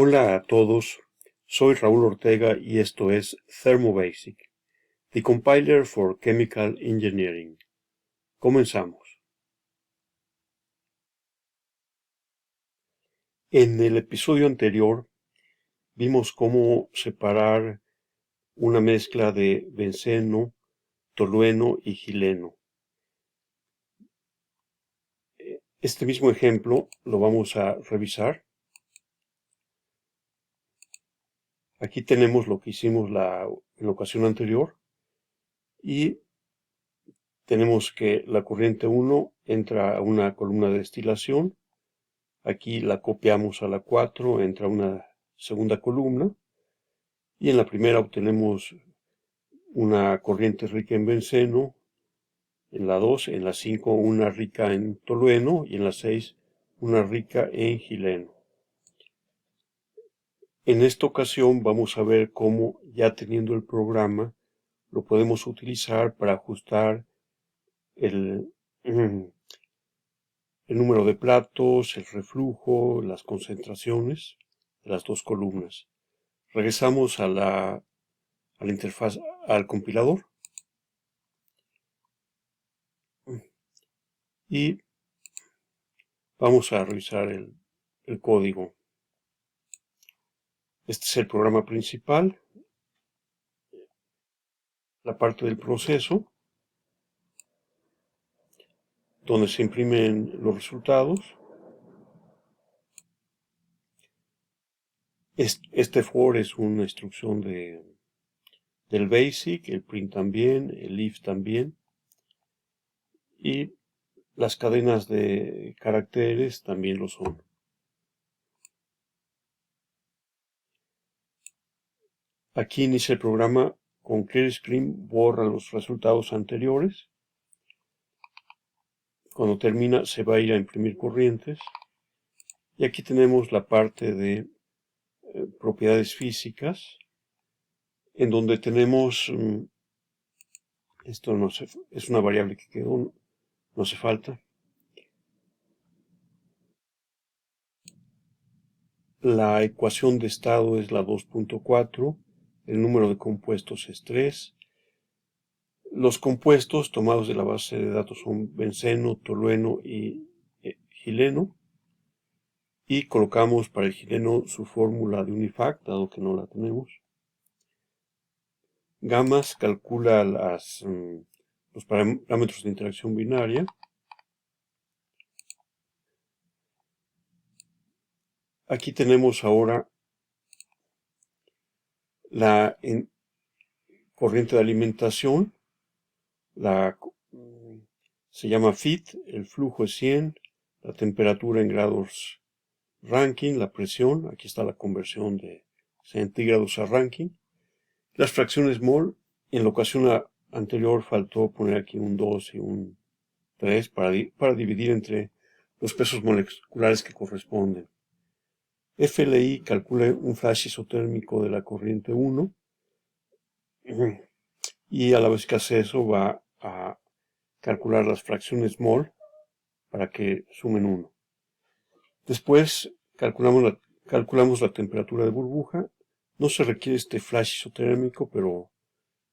Hola a todos, soy Raúl Ortega y esto es Thermobasic, the compiler for chemical engineering. Comenzamos. En el episodio anterior vimos cómo separar una mezcla de benceno, tolueno y gileno. Este mismo ejemplo lo vamos a revisar. Aquí tenemos lo que hicimos en la ocasión anterior y tenemos que la corriente 1 entra a una columna de destilación. Aquí la copiamos a la 4, entra una segunda columna y en la primera obtenemos una corriente rica en benceno, en la 2, en la 5 una rica en tolueno y en la 6 una rica en gileno. En esta ocasión vamos a ver cómo, ya teniendo el programa, lo podemos utilizar para ajustar el número de platos, el reflujo, las concentraciones de las dos columnas. Regresamos a la interfaz, al compilador, y vamos a revisar el código. Este es el programa principal, la parte del proceso, donde se imprimen los resultados. Este for es una instrucción del BASIC, el print también, el if también, y las cadenas de caracteres también lo son. Aquí inicia el programa con clear screen, borra los resultados anteriores. Cuando termina se va a ir a imprimir corrientes. Y aquí tenemos la parte de propiedades físicas, en donde tenemos, esto no se, es una variable que quedó, no hace falta. La ecuación de estado es la 2.4, el número de compuestos es 3. Los compuestos tomados de la base de datos son benceno, tolueno y gileno. Y colocamos para el gileno su fórmula de Unifact, dado que no la tenemos. Gamas calcula los parámetros de interacción binaria. Aquí tenemos ahora la corriente de alimentación. Se llama FIT, el flujo es 100, la temperatura en grados Rankine, la presión, aquí está la conversión de centígrados a Rankine. Las fracciones mol, en la ocasión anterior faltó poner aquí un 2 y un 3 para dividir entre los pesos moleculares que corresponden. FLI calcula un flash isotérmico de la corriente 1 y a la vez que hace eso va a calcular las fracciones mol para que sumen 1. Después calculamos la temperatura de burbuja. No se requiere este flash isotérmico, pero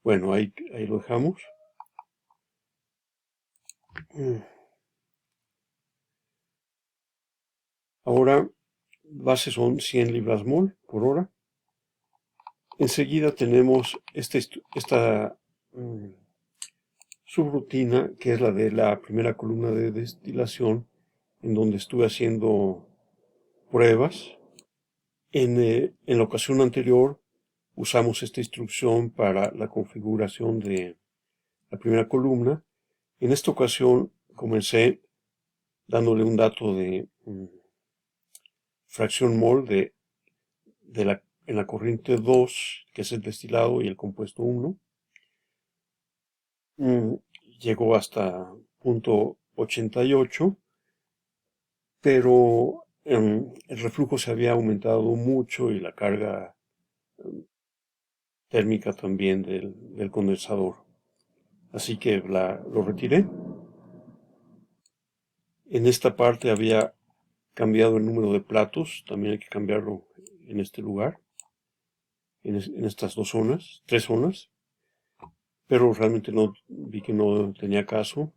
bueno, ahí lo dejamos. Ahora, base son 100 libras mol por hora. Enseguida tenemos esta subrutina, que es la de la primera columna de destilación, en donde estuve haciendo pruebas. En la ocasión anterior usamos esta instrucción para la configuración de la primera columna. En esta ocasión comencé dándole un dato de fracción mol en la corriente 2, que es el destilado, y el compuesto 1. Llegó hasta 0.88, pero el reflujo se había aumentado mucho y la carga térmica también del condensador. Así que lo retiré. En esta parte había cambiado el número de platos, también hay que cambiarlo en este lugar, en estas tres zonas, pero realmente no vi que no tenía caso.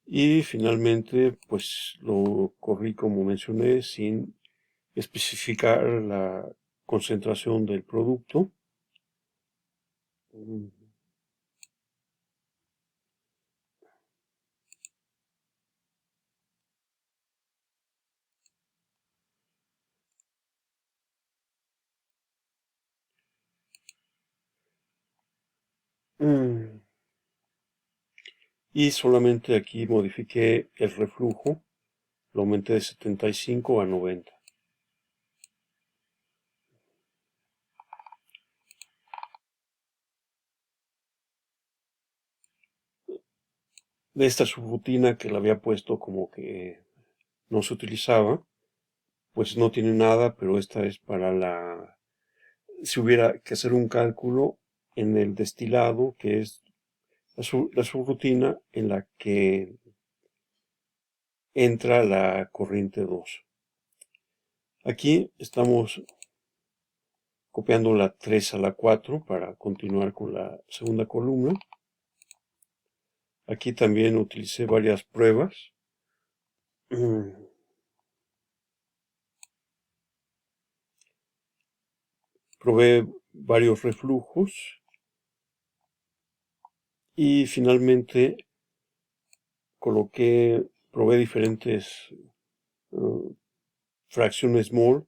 Y finalmente, pues lo corrí como mencioné, sin especificar la concentración del producto. Y solamente aquí modifiqué el reflujo, lo aumenté de 75 a 90. De esta subrutina que la había puesto como que no se utilizaba, pues no tiene nada, pero esta es para si hubiera que hacer un cálculo en el destilado, que es la subrutina en la que entra la corriente 2. Aquí estamos copiando la 3 a la 4 para continuar con la segunda columna. Aquí también utilicé varias pruebas. Probé varios reflujos y finalmente probé diferentes fracciones mol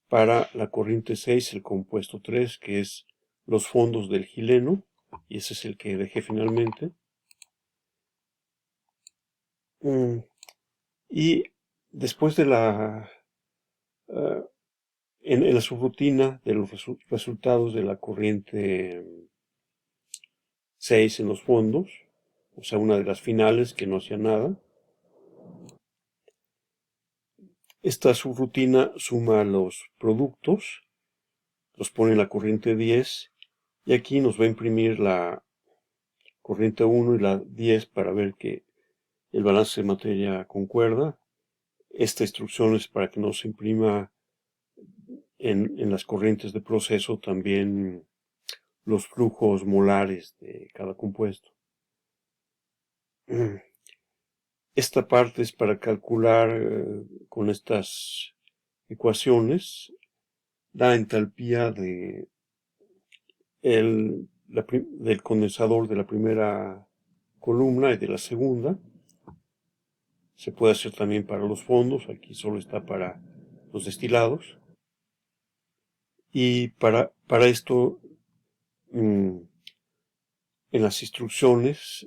para la corriente 6, el compuesto 3, que es los fondos del gileno, y ese es el que dejé finalmente. Y después de en la subrutina de los resultados de la corriente 6 en los fondos, o sea, una de las finales que no hacía nada, esta subrutina suma los productos, los pone en la corriente 10, y aquí nos va a imprimir la corriente 1 y la 10 para ver que el balance de materia concuerda. Esta instrucción es para que no se imprima en las corrientes de proceso también los flujos molares de cada compuesto. Esta parte es para calcular con estas ecuaciones la entalpía del condensador de la primera columna y de la segunda. Se puede hacer también para los fondos, aquí solo está para los destilados. Y para esto, en las instrucciones,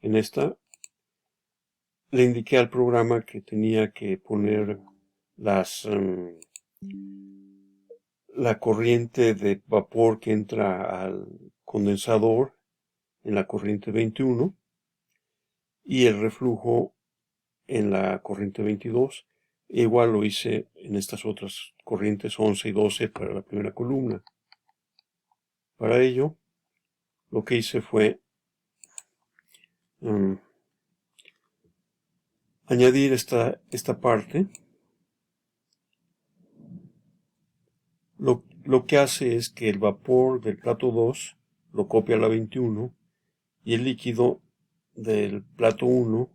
en esta, le indiqué al programa que tenía que poner la corriente de vapor que entra al condensador en la corriente 21 y el reflujo en la corriente 22. Igual lo hice en estas otras corrientes 11 y 12 para la primera columna. Para ello, lo que hice fue añadir esta parte. Lo que hace es que el vapor del plato 2 lo copia a la 21 y el líquido del plato 1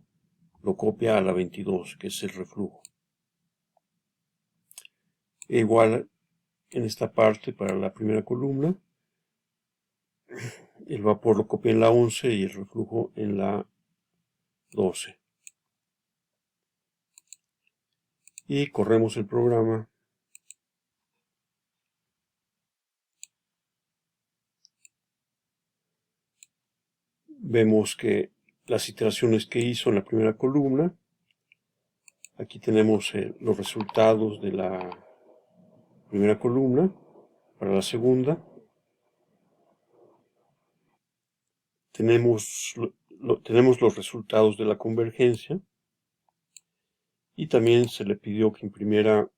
lo copia a la 22, que es el reflujo. E igual en esta parte para la primera columna, el vapor lo copia en la 11 y el reflujo en la 12. Y corremos el programa. Vemos que las iteraciones que hizo en la primera columna, aquí tenemos los resultados de la primera columna para la segunda. Tenemos los resultados de la convergencia y también se le pidió que imprimiera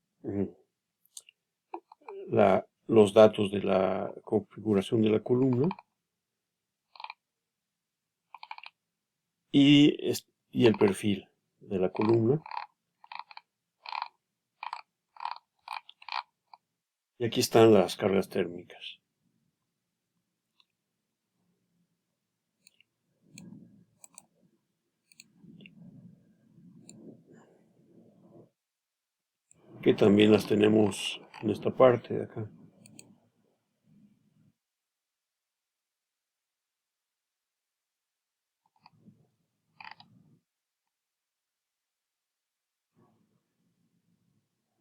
los datos de la configuración de la columna y el perfil de la columna. Y aquí están las cargas térmicas. Que también las tenemos en esta parte de acá.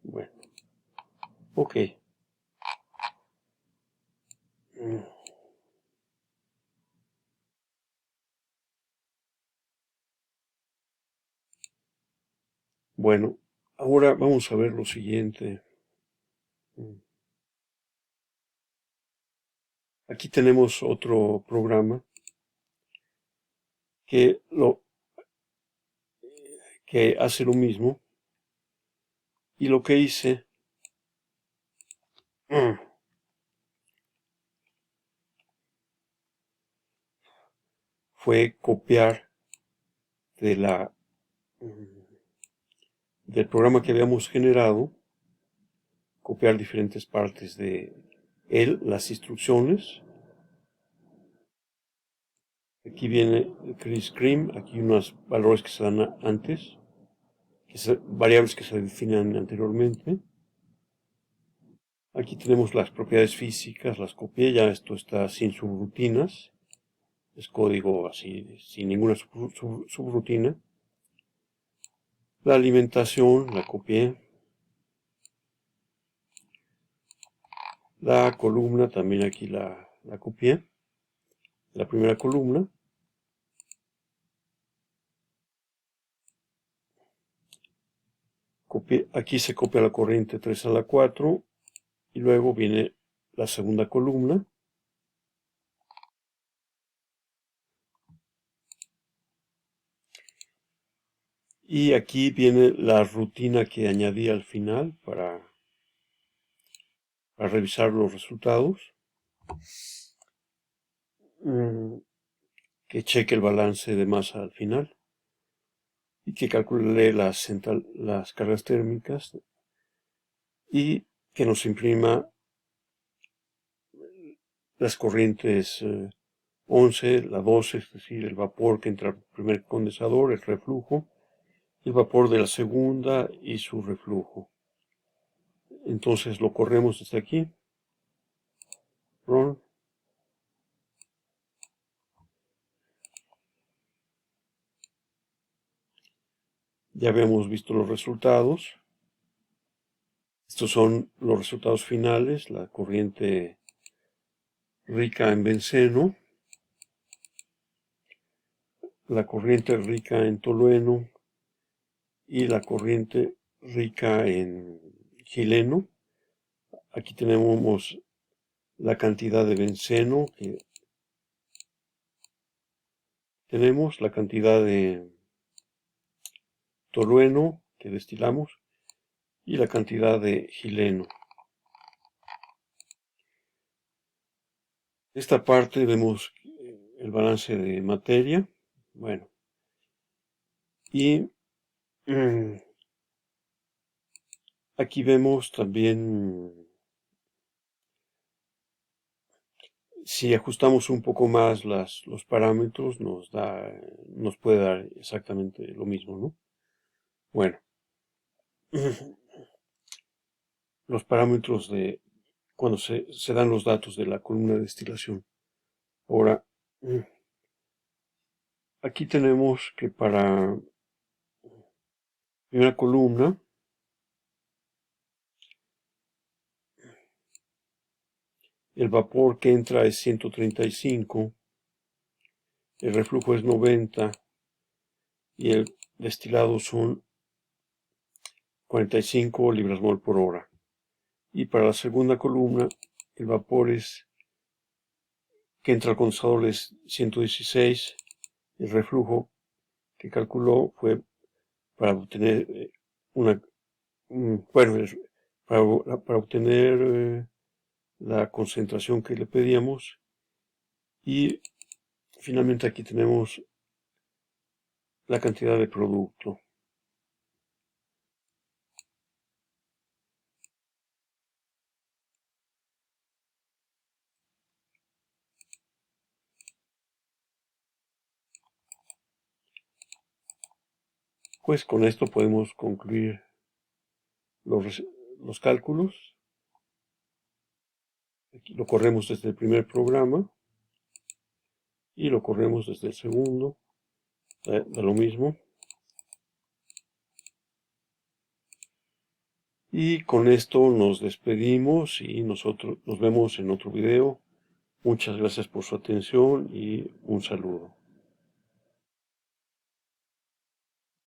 Bueno, ok. Bueno, ahora vamos a ver lo siguiente. Aquí tenemos otro programa que que hace lo mismo, y lo que hice fue copiar de del programa que habíamos generado, copiar diferentes partes de él, las instrucciones. Aquí viene el Chris Cream, aquí unos valores que se dan antes, variables que se definen anteriormente. Aquí tenemos las propiedades físicas, las copié, ya esto está sin subrutinas, es código así, sin ninguna subrutina. La alimentación la copié. La columna también aquí la copié. La primera columna. Aquí se copia la corriente 3 a la 4 y luego viene la segunda columna. Y aquí viene la rutina que añadí al final para revisar los resultados. Que cheque el balance de masa al final y que calcule las cargas térmicas y que nos imprima las corrientes 11, la 12, es decir, el vapor que entra al primer condensador, el reflujo, el vapor de la segunda y su reflujo. Entonces lo corremos desde aquí. Run. Ya habíamos visto los resultados. Estos son los resultados finales, la corriente rica en benceno, la corriente rica en tolueno y la corriente rica en gileno. Aquí tenemos la cantidad de benceno que tenemos, la cantidad de tolueno que destilamos y la cantidad de gileno. Esta parte vemos el balance de materia. Bueno, y aquí vemos también, si ajustamos un poco más los parámetros, nos puede dar exactamente lo mismo, ¿no? Bueno, los parámetros de cuando se dan los datos de la columna de destilación. Ahora, aquí tenemos que para primera columna, el vapor que entra es 135, el reflujo es 90 y el destilado son 45 libras-mol por hora. Y para la segunda columna, el vapor que entra al condensador es 116, el reflujo que calculó fue para obtener para obtener la concentración que le pedíamos. Y finalmente aquí tenemos la cantidad de producto. Pues con esto podemos concluir los cálculos. Aquí lo corremos desde el primer programa y lo corremos desde el segundo, de lo mismo. Y con esto nos despedimos y nosotros nos vemos en otro video. Muchas gracias por su atención y un saludo.